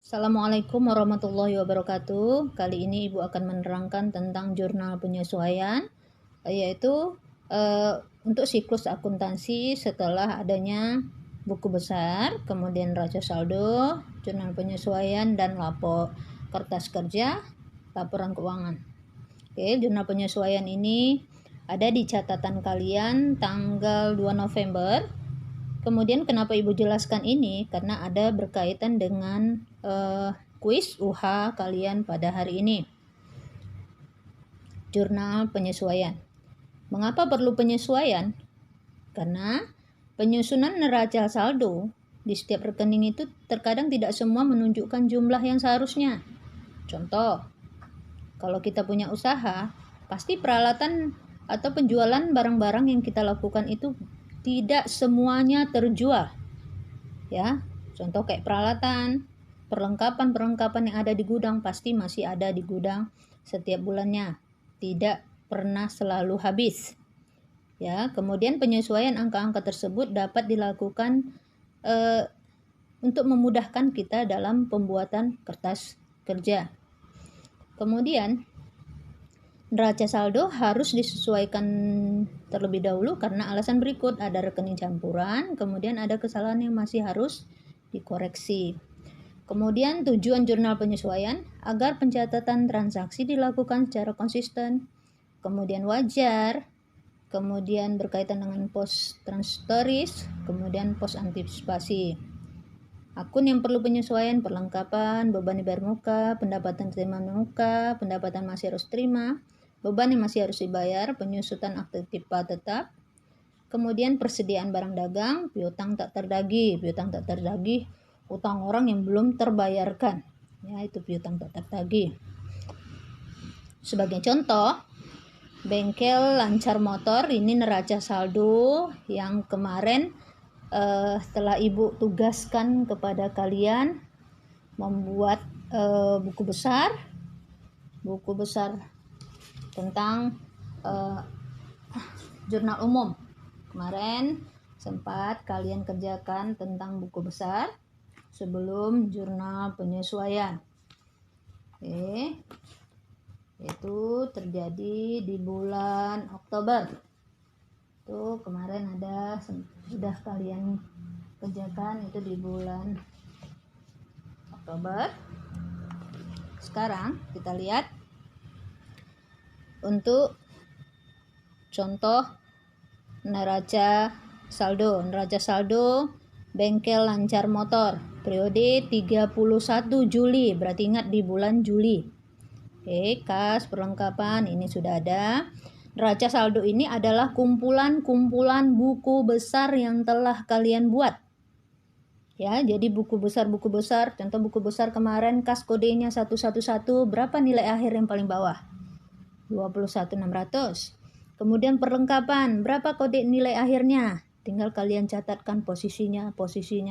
Assalamualaikum warahmatullahi wabarakatuh. Kali ini Ibu akan menerangkan tentang jurnal penyesuaian, yaitu untuk siklus akuntansi setelah adanya buku besar, kemudian neraca saldo, jurnal penyesuaian, dan kertas kerja, laporan keuangan. Oke, jurnal penyesuaian ini ada di catatan kalian tanggal 2 November. Kemudian kenapa Ibu jelaskan ini? Karena ada berkaitan dengan kuis UH kalian pada hari ini. Jurnal penyesuaian. Mengapa perlu penyesuaian? Karena penyusunan neraca saldo di setiap rekening itu terkadang tidak semua menunjukkan jumlah yang seharusnya. Contoh, kalau kita punya usaha, pasti peralatan atau penjualan barang-barang yang kita lakukan itu tidak semuanya terjual. Ya, contoh kayak peralatan, perlengkapan yang ada di gudang pasti masih ada di gudang setiap bulannya, tidak pernah selalu habis. Ya, kemudian penyesuaian angka-angka tersebut dapat dilakukan untuk memudahkan kita dalam pembuatan kertas kerja. Kemudian neraca saldo harus disesuaikan terlebih dahulu karena alasan berikut: ada rekening campuran, kemudian ada kesalahan yang masih harus dikoreksi. Kemudian tujuan jurnal penyesuaian agar pencatatan transaksi dilakukan secara konsisten, kemudian wajar, kemudian berkaitan dengan pos transitoris, kemudian pos antisipasi. Akun yang perlu penyesuaian: perlengkapan, beban dibayar muka, pendapatan terima muka, pendapatan masih harus terima, beban yang masih harus dibayar, penyusutan akte tipa tetap, kemudian persediaan barang dagang, piutang tak terdagih. Piutang tak terdagih, utang orang yang belum terbayarkan, ya, itu piutang tak terdagih. Sebagai contoh, bengkel lancar motor, ini neraca saldo yang kemarin telah Ibu tugaskan kepada kalian membuat buku besar tentang jurnal umum. Kemarin sempat kalian kerjakan tentang buku besar sebelum jurnal penyesuaian. Oke. Itu terjadi di bulan Oktober. Itu kemarin sudah kalian kerjakan itu di bulan Oktober. Sekarang kita lihat untuk contoh neraca saldo. Neraca saldo bengkel lancar motor periode 31 Juli, berarti ingat di bulan Juli. Oke, kas perlengkapan ini sudah ada. Neraca saldo ini adalah kumpulan buku besar yang telah kalian buat. Ya, jadi buku besar, contoh buku besar kemarin kas kodenya 111, berapa nilai akhir yang paling bawah? 21.600. Kemudian perlengkapan, berapa kode nilai akhirnya? Tinggal kalian catatkan posisinya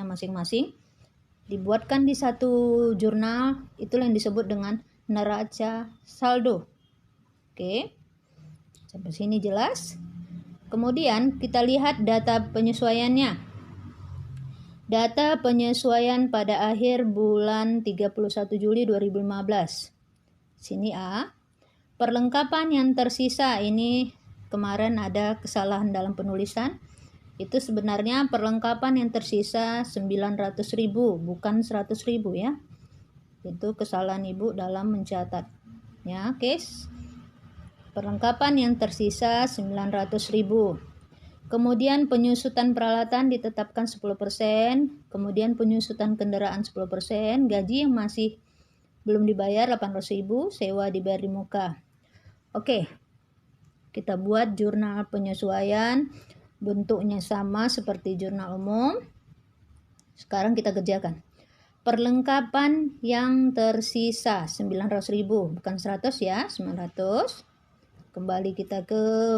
masing-masing. Dibuatkan di satu jurnal, itulah yang disebut dengan neraca saldo. Oke. Sampai sini jelas? Kemudian kita lihat data penyesuaiannya. Data penyesuaian pada akhir bulan 31 Juli 2015. Sini A. Perlengkapan yang tersisa, ini kemarin ada kesalahan dalam penulisan. Itu sebenarnya perlengkapan yang tersisa 900.000, bukan 100.000 ya. Itu kesalahan Ibu dalam mencatat. Ya, case. Perlengkapan yang tersisa 900.000. Kemudian penyusutan peralatan ditetapkan 10%, kemudian penyusutan kendaraan 10%, gaji yang masih belum dibayar 800.000, sewa dibayar di muka. Oke, kita buat jurnal penyesuaian, bentuknya sama seperti jurnal umum. Sekarang kita kerjakan. Perlengkapan yang tersisa 900.000, bukan 100 ya, 900. Kembali kita ke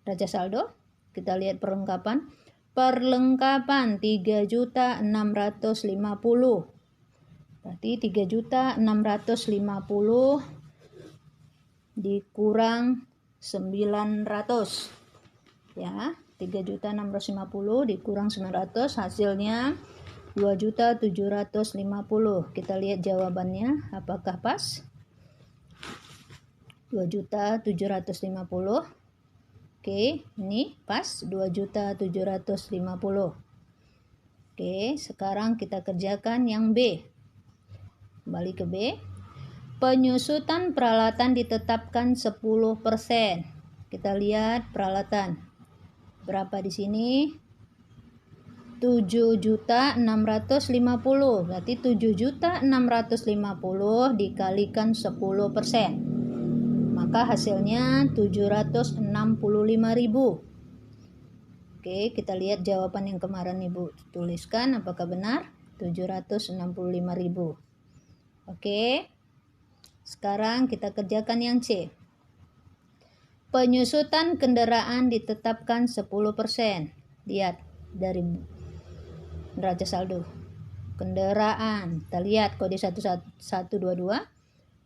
neraca saldo. Kita lihat perlengkapan. Perlengkapan 3.650. Berarti 3.650 dikurang 900. Ya, 3.650 dikurang 900 hasilnya 2.750.000. Kita lihat jawabannya apakah pas. 2.750.000. Oke, ini pas 2.750.000. Oke, sekarang kita kerjakan yang B. Kembali ke B. Penyusutan peralatan ditetapkan 10%. Kita lihat peralatan. Berapa di sini? 7.650.000. Berarti 7.650.000 dikalikan 10%. Maka hasilnya 765.000. Oke, kita lihat jawaban yang kemarin Ibu tuliskan apakah benar? 765.000. Oke. Sekarang kita kerjakan yang C. Penyusutan kendaraan ditetapkan 10%. Lihat dari neraca saldo. Kendaraan. Kita lihat kode 1122.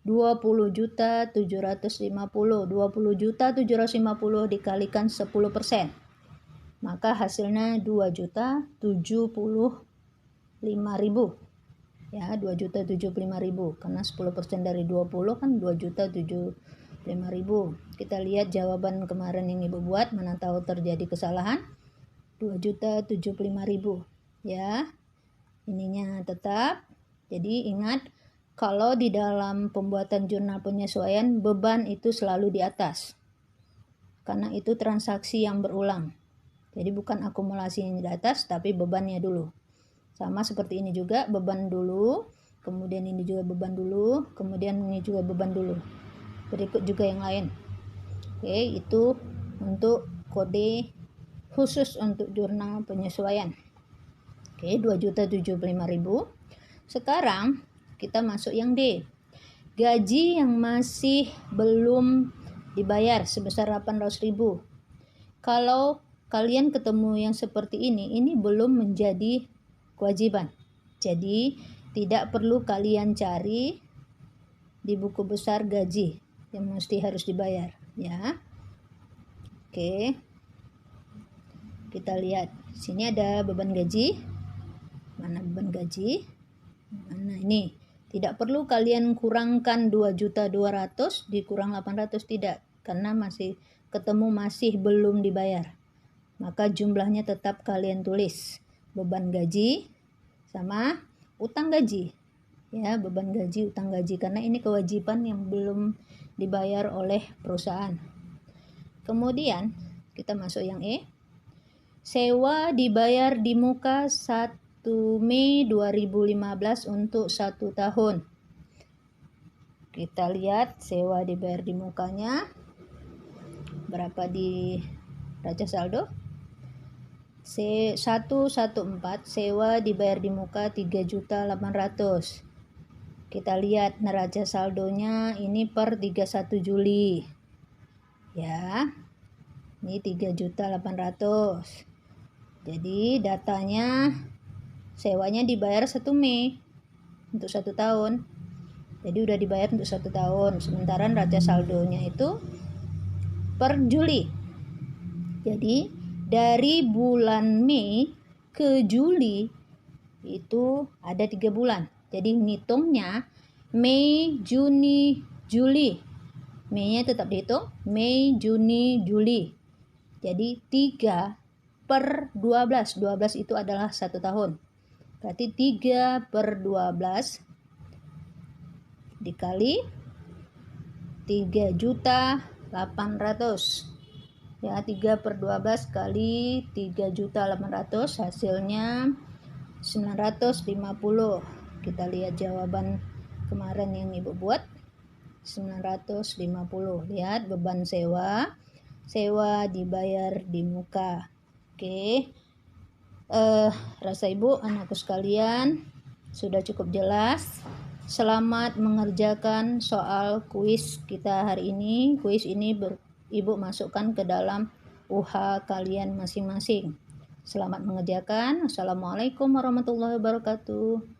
20.750. 20.750 dikalikan 10%. Maka hasilnya 2.075.000. Ya, 2.075.000 karena 10% dari 20 kan 2.075.000. Kita lihat jawaban kemarin yang Ibu buat, mana tahu terjadi kesalahan. 2.075.000. Ya. Ininya tetap. Jadi ingat, kalau di dalam pembuatan jurnal penyesuaian, beban itu selalu di atas. Karena itu transaksi yang berulang. Jadi bukan akumulasi yang di atas, tapi bebannya dulu. Sama seperti ini juga, beban dulu, kemudian ini juga beban dulu, kemudian ini juga beban dulu. Berikut juga yang lain. Oke, itu untuk kode khusus untuk jurnal penyesuaian. Oke, 2.075.000. Sekarang kita masuk yang D. Gaji yang masih belum dibayar sebesar 800.000. Kalau kalian ketemu yang seperti ini belum menjadi kewajiban. Jadi tidak perlu kalian cari di buku besar gaji yang mesti harus dibayar, ya. Oke. Kita lihat. Sini ada beban gaji. Mana beban gaji? Mana ini? Tidak perlu kalian kurangkan 2.200.000 dikurang 800, tidak, karena masih ketemu masih belum dibayar. Maka jumlahnya tetap kalian tulis. Beban gaji sama utang gaji. Ya, beban gaji, utang gaji, karena ini kewajiban yang belum dibayar oleh perusahaan. Kemudian kita masuk yang E. Sewa dibayar di muka 1 Mei 2015 untuk 1 tahun. Kita lihat sewa dibayar di mukanya. Berapa di raca saldo? C114 sewa dibayar di muka 3.800.000. Kita lihat neraca saldonya ini per 31 Juli. Ya. Ini 3.800.000. Jadi datanya sewanya dibayar 1 Mei untuk 1 tahun. Jadi udah dibayar untuk 1 tahun. Sementara neraca saldonya itu per Juli. Jadi dari bulan Mei ke Juli itu ada 3 bulan. Jadi ngitungnya Mei, Juni, Juli. Mei-nya tetap dihitung. Mei, Juni, Juli. Jadi 3/12. 12 itu adalah 1 tahun. Berarti 3/12 dikali 3.800.000. Ya, 3/12 kali 3.800.000 hasilnya 950. Kita lihat jawaban kemarin yang Ibu buat. 950. Lihat beban sewa. Sewa dibayar di muka. Oke. Rasa Ibu, anakku sekalian, sudah cukup jelas. Selamat mengerjakan soal kuis kita hari ini. Kuis ini Ibu masukkan ke dalam UH kalian masing-masing. Selamat mengerjakan. Assalamualaikum warahmatullahi wabarakatuh.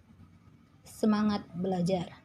Semangat belajar.